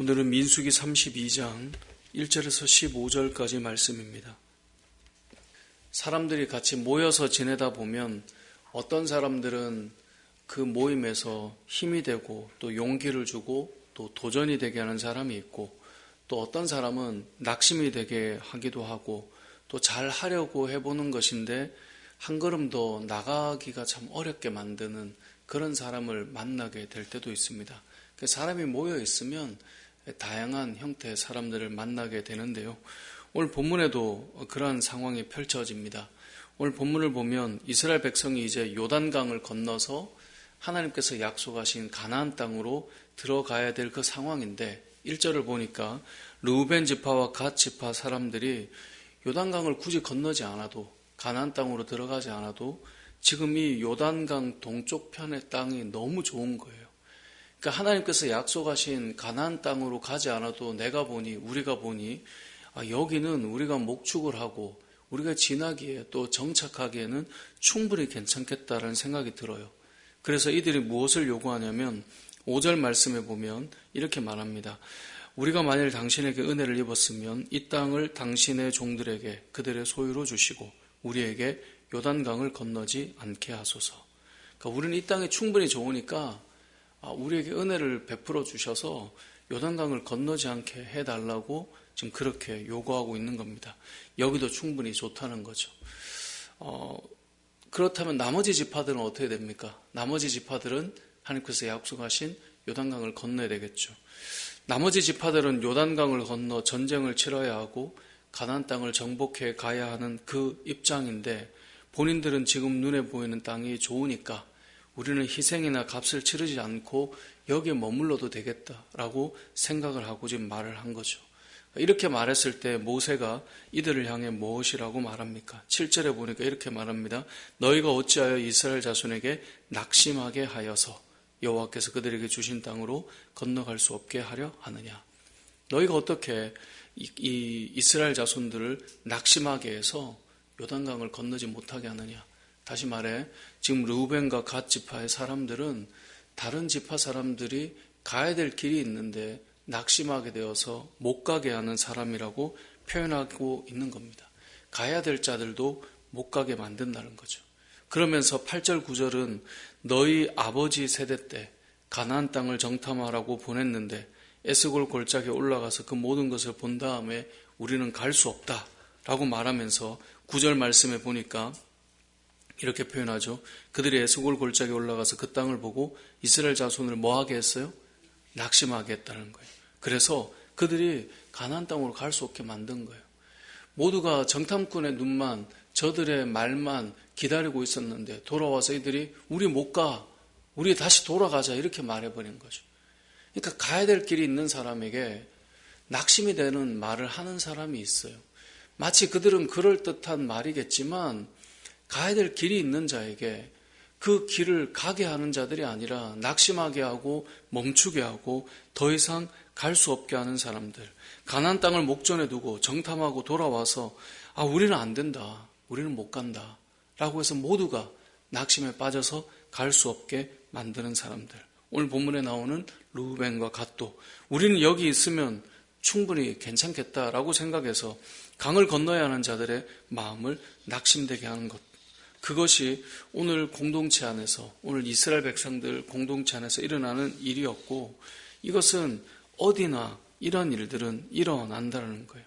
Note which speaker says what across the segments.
Speaker 1: 오늘은 민수기 32장 1절에서 15절까지 말씀입니다. 사람들이 같이 모여서 지내다 보면 어떤 사람들은 그 모임에서 힘이 되고 또 용기를 주고 또 도전이 되게 하는 사람이 있고, 또 어떤 사람은 낙심이 되게 하기도 하고 또 잘 하려고 해보는 것인데 한 걸음 더 나가기가 참 어렵게 만드는 그런 사람을 만나게 될 때도 있습니다. 사람이 모여 있으면 다양한 형태의 사람들을 만나게 되는데요. 오늘 본문에도 그러한 상황이 펼쳐집니다. 오늘 본문을 보면 이스라엘 백성이 이제 요단강을 건너서 하나님께서 약속하신 가나안 땅으로 들어가야 될 그 상황인데, 1절을 보니까 르우벤 지파와 갓 지파 사람들이 요단강을 굳이 건너지 않아도, 가나안 땅으로 들어가지 않아도 지금 이 요단강 동쪽 편의 땅이 너무 좋은 거예요. 그러니까 하나님께서 약속하신 가나안 땅으로 가지 않아도 내가 보니, 우리가 보니 여기는 우리가 목축을 하고 우리가 지나기에 또 정착하기에는 충분히 괜찮겠다라는 생각이 들어요. 그래서 이들이 무엇을 요구하냐면 5절 말씀에 보면 이렇게 말합니다. 우리가 만일 당신에게 은혜를 입었으면 이 땅을 당신의 종들에게 그들의 소유로 주시고 우리에게 요단강을 건너지 않게 하소서. 그러니까 우리는 이 땅이 충분히 좋으니까 우리에게 은혜를 베풀어 주셔서 요단강을 건너지 않게 해달라고 지금 그렇게 요구하고 있는 겁니다. 여기도 충분히 좋다는 거죠. 그렇다면 나머지 지파들은 어떻게 됩니까? 나머지 지파들은 하나님께서 약속하신 요단강을 건너야 되겠죠. 나머지 지파들은 요단강을 건너 전쟁을 치러야 하고 가나안 땅을 정복해 가야 하는 그 입장인데, 본인들은 지금 눈에 보이는 땅이 좋으니까 우리는 희생이나 값을 치르지 않고 여기에 머물러도 되겠다라고 생각을 하고 지금 말을 한 거죠. 이렇게 말했을 때 모세가 이들을 향해 무엇이라고 말합니까? 7절에 보니까 이렇게 말합니다. 너희가 어찌하여 이스라엘 자손에게 낙심하게 하여서 여호와께서 그들에게 주신 땅으로 건너갈 수 없게 하려 하느냐. 너희가 어떻게 이 이스라엘 자손들을 낙심하게 해서 요단강을 건너지 못하게 하느냐. 다시 말해 지금 르우벤과 갓 지파의 사람들은 다른 지파 사람들이 가야 될 길이 있는데 낙심하게 되어서 못 가게 하는 사람이라고 표현하고 있는 겁니다. 가야 될 자들도 못 가게 만든다는 거죠. 그러면서 8절 9절은 너희 아버지 세대 때 가나안 땅을 정탐하라고 보냈는데 에스골 골짜기에 올라가서 그 모든 것을 본 다음에 우리는 갈 수 없다라고 말하면서 9절 말씀에 보니까 이렇게 표현하죠. 그들이 에스골 골짜기에 올라가서 그 땅을 보고 이스라엘 자손을 뭐하게 했어요? 낙심하게 했다는 거예요. 그래서 그들이 가나안 땅으로 갈 수 없게 만든 거예요. 모두가 정탐꾼의 눈만, 저들의 말만 기다리고 있었는데 돌아와서 이들이 우리 못 가, 우리 다시 돌아가자 이렇게 말해버린 거죠. 그러니까 가야 될 길이 있는 사람에게 낙심이 되는 말을 하는 사람이 있어요. 마치 그들은 그럴듯한 말이겠지만 가야 될 길이 있는 자에게 그 길을 가게 하는 자들이 아니라 낙심하게 하고 멈추게 하고 더 이상 갈 수 없게 하는 사람들, 가나안 땅을 목전에 두고 정탐하고 돌아와서 우리는 안 된다, 우리는 못 간다 라고 해서 모두가 낙심에 빠져서 갈 수 없게 만드는 사람들. 오늘 본문에 나오는 르우벤과 갓도 우리는 여기 있으면 충분히 괜찮겠다라고 생각해서 강을 건너야 하는 자들의 마음을 낙심되게 하는 것, 그것이 오늘 공동체 안에서, 오늘 이스라엘 백성들 공동체 안에서 일어나는 일이었고, 이것은 어디나 이런 일들은 일어난다는 거예요.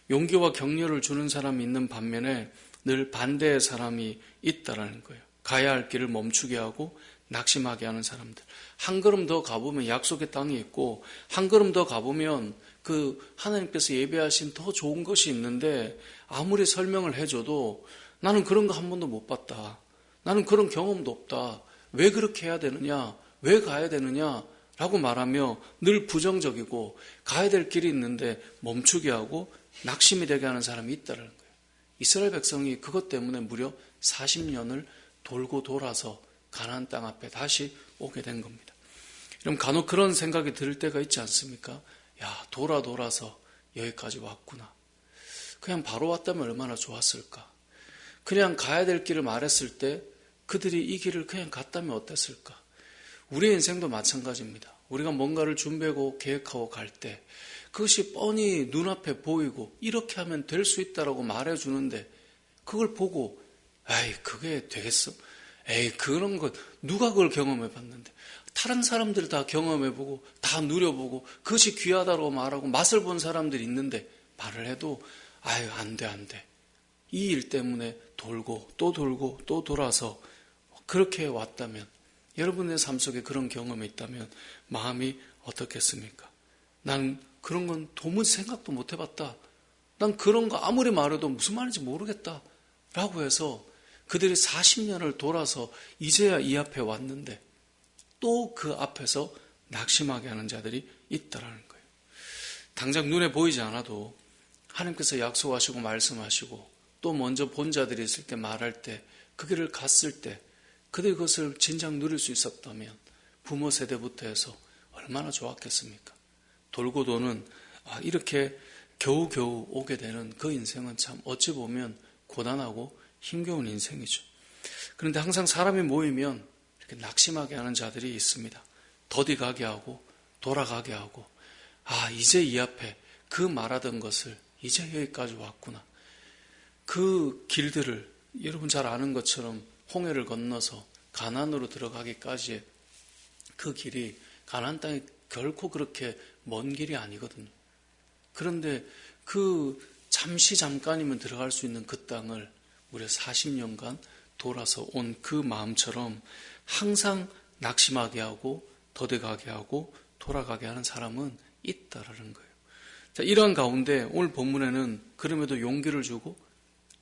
Speaker 1: 용기와 격려를 주는 사람이 있는 반면에 늘 반대의 사람이 있다는 거예요. 가야 할 길을 멈추게 하고 낙심하게 하는 사람들. 한 걸음 더 가보면 약속의 땅이 있고, 한 걸음 더 가보면 그 하나님께서 예배하신 더 좋은 것이 있는데 아무리 설명을 해줘도 나는 그런 거 한 번도 못 봤다, 나는 그런 경험도 없다, 왜 그렇게 해야 되느냐, 왜 가야 되느냐 라고 말하며 늘 부정적이고 가야 될 길이 있는데 멈추게 하고 낙심이 되게 하는 사람이 있다는 거예요. 이스라엘 백성이 그것 때문에 무려 40년을 돌고 돌아서 가나안 땅 앞에 다시 오게 된 겁니다. 그럼 간혹 그런 생각이 들 때가 있지 않습니까? 야, 돌아서 여기까지 왔구나. 그냥 바로 왔다면 얼마나 좋았을까. 그냥 가야 될 길을 말했을 때 그들이 이 길을 그냥 갔다면 어땠을까. 우리의 인생도 마찬가지입니다. 우리가 뭔가를 준비하고 계획하고 갈 때 그것이 뻔히 눈앞에 보이고 이렇게 하면 될 수 있다라고 말해주는데 그걸 보고 에이 그게 되겠어? 에이 그런 것 누가 그걸 경험해 봤는데 다른 사람들 다 경험해보고 다 누려보고 그것이 귀하다고 말하고 맛을 본 사람들이 있는데 말을 해도 아유 안 돼 안 돼. 이 일 때문에 돌고 또 돌아서 그렇게 왔다면 여러분의 삶 속에 그런 경험이 있다면 마음이 어떻겠습니까? 난 그런 건 도무지 생각도 못 해봤다. 난 그런 거 아무리 말해도 무슨 말인지 모르겠다. 라고 해서 그들이 40년을 돌아서 이제야 이 앞에 왔는데 또 그 앞에서 낙심하게 하는 자들이 있다라는 거예요. 당장 눈에 보이지 않아도 하나님께서 약속하시고 말씀하시고 또 먼저 본 자들이 있을 때 말할 때 그 길을 갔을 때 그들이 그것을 진작 누릴 수 있었다면 부모 세대부터 해서 얼마나 좋았겠습니까? 돌고 도는 이렇게 겨우겨우 오게 되는 그 인생은 참 어찌 보면 고단하고 힘겨운 인생이죠. 그런데 항상 사람이 모이면 이렇게 낙심하게 하는 자들이 있습니다. 더디가게 하고 돌아가게 하고 이제 이 앞에 그 말하던 것을 이제 여기까지 왔구나. 그 길들을 여러분 잘 아는 것처럼 홍해를 건너서 가나안으로 들어가기까지의 그 길이 가나안 땅이 결코 그렇게 먼 길이 아니거든요. 그런데 그 잠깐이면 들어갈 수 있는 그 땅을 무려 40년간 돌아서 온 그 마음처럼 항상 낙심하게 하고 더뎌가게 하고 돌아가게 하는 사람은 있다라는 거예요. 자, 이러한 가운데 오늘 본문에는 그럼에도 용기를 주고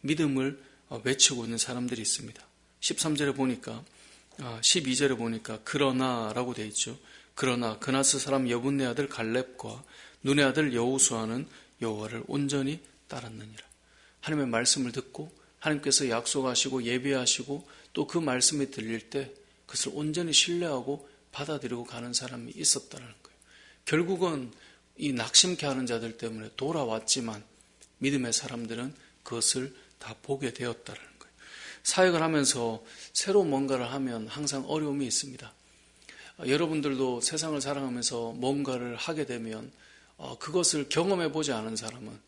Speaker 1: 믿음을 외치고 있는 사람들이 있습니다. 13절에 보니까 12절에 보니까 그러나라고 되어 있죠. 그러나 그나스 사람 여분네 아들 갈렙과 눈의 아들 여호수아는 여호와를 온전히 따랐느니라. 하나님의 말씀을 듣고 하나님께서 약속하시고 예비하시고 또 그 말씀이 들릴 때 그것을 온전히 신뢰하고 받아들이고 가는 사람이 있었다는 거예요. 결국은 이 낙심케 하는 자들 때문에 돌아왔지만 믿음의 사람들은 그것을 다 보게 되었다는 거예요. 사역을 하면서 새로 뭔가를 하면 항상 어려움이 있습니다. 여러분들도 세상을 살아가면서 뭔가를 하게 되면 그것을 경험해보지 않은 사람은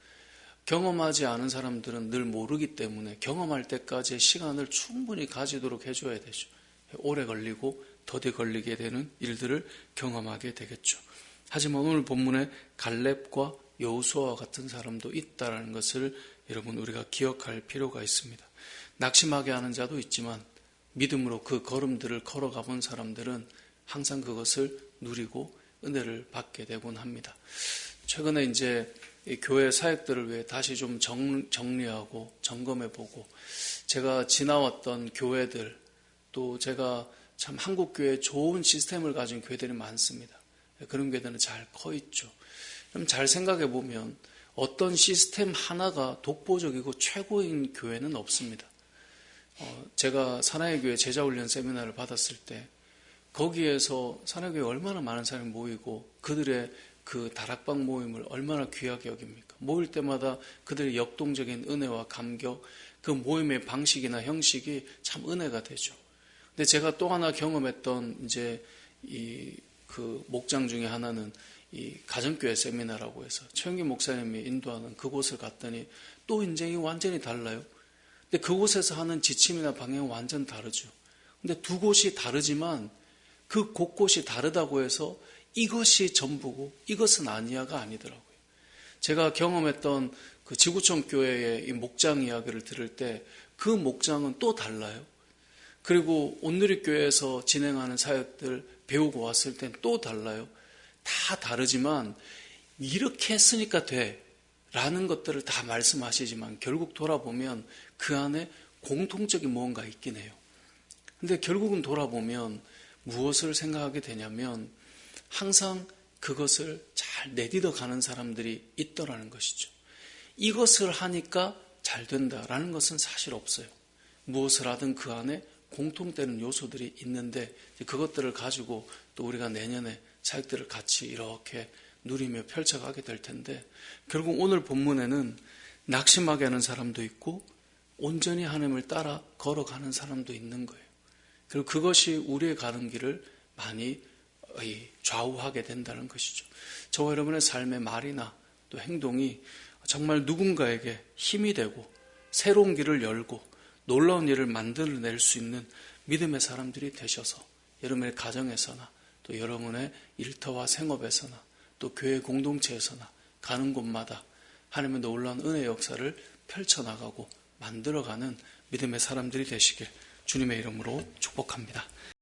Speaker 1: 경험하지 않은 사람들은 늘 모르기 때문에 경험할 때까지의 시간을 충분히 가지도록 해줘야 되죠. 오래 걸리고 더디 걸리게 되는 일들을 경험하게 되겠죠. 하지만 오늘 본문에 갈렙과 여호수아와 같은 사람도 있다는 것을 여러분 우리가 기억할 필요가 있습니다. 낙심하게 하는 자도 있지만 믿음으로 그 걸음들을 걸어가 본 사람들은 항상 그것을 누리고 은혜를 받게 되곤 합니다. 최근에 이제 이 교회 사역들을 위해 다시 좀 정리하고 점검해보고 제가 지나왔던 교회들 또 제가 참 한국 교회에 좋은 시스템을 가진 교회들이 많습니다. 그런 교회들은 잘 커 있죠. 그럼 잘 생각해 보면 어떤 시스템 하나가 독보적이고 최고인 교회는 없습니다. 제가 사나이 교회 제자훈련 세미나를 받았을 때 거기에서 사나이 교회 얼마나 많은 사람이 모이고 그들의 그 다락방 모임을 얼마나 귀하게 여깁니까? 모일 때마다 그들의 역동적인 은혜와 감격, 그 모임의 방식이나 형식이 참 은혜가 되죠. 근데 제가 또 하나 경험했던 이제 그 목장 중에 하나는 이 가정교회 세미나라고 해서 최영기 목사님이 인도하는 그곳을 갔더니 또 인생이 완전히 달라요. 근데 그곳에서 하는 지침이나 방향은 완전 다르죠. 근데 두 곳이 다르지만 그 곳곳이 다르다고 해서 이것이 전부고 이것은 아니야가 아니더라고요. 제가 경험했던 그 지구촌 교회의 이 목장 이야기를 들을 때 그 목장은 또 달라요. 그리고 온누리교회에서 진행하는 사역들 배우고 왔을 땐 또 달라요. 다 다르지만 이렇게 했으니까 돼 라는 것들을 다 말씀하시지만 결국 돌아보면 그 안에 공통적인 무언가 있긴 해요. 근데 결국은 돌아보면 무엇을 생각하게 되냐면 항상 그것을 잘 내딛어 가는 사람들이 있더라는 것이죠. 이것을 하니까 잘 된다라는 것은 사실 없어요. 무엇을 하든 그 안에 공통되는 요소들이 있는데 그것들을 가지고 또 우리가 내년에 사역들을 같이 이렇게 누리며 펼쳐가게 될 텐데 결국 오늘 본문에는 낙심하게 하는 사람도 있고 온전히 하나님을 따라 걸어가는 사람도 있는 거예요. 그리고 그것이 우리의 가는 길을 많이 좌우하게 된다는 것이죠. 저와 여러분의 삶의 말이나 또 행동이 정말 누군가에게 힘이 되고 새로운 길을 열고 놀라운 일을 만들어낼 수 있는 믿음의 사람들이 되셔서 여러분의 가정에서나 또 여러분의 일터와 생업에서나 또 교회 공동체에서나 가는 곳마다 하나님의 놀라운 은혜의 역사를 펼쳐나가고 만들어가는 믿음의 사람들이 되시길 주님의 이름으로 축복합니다.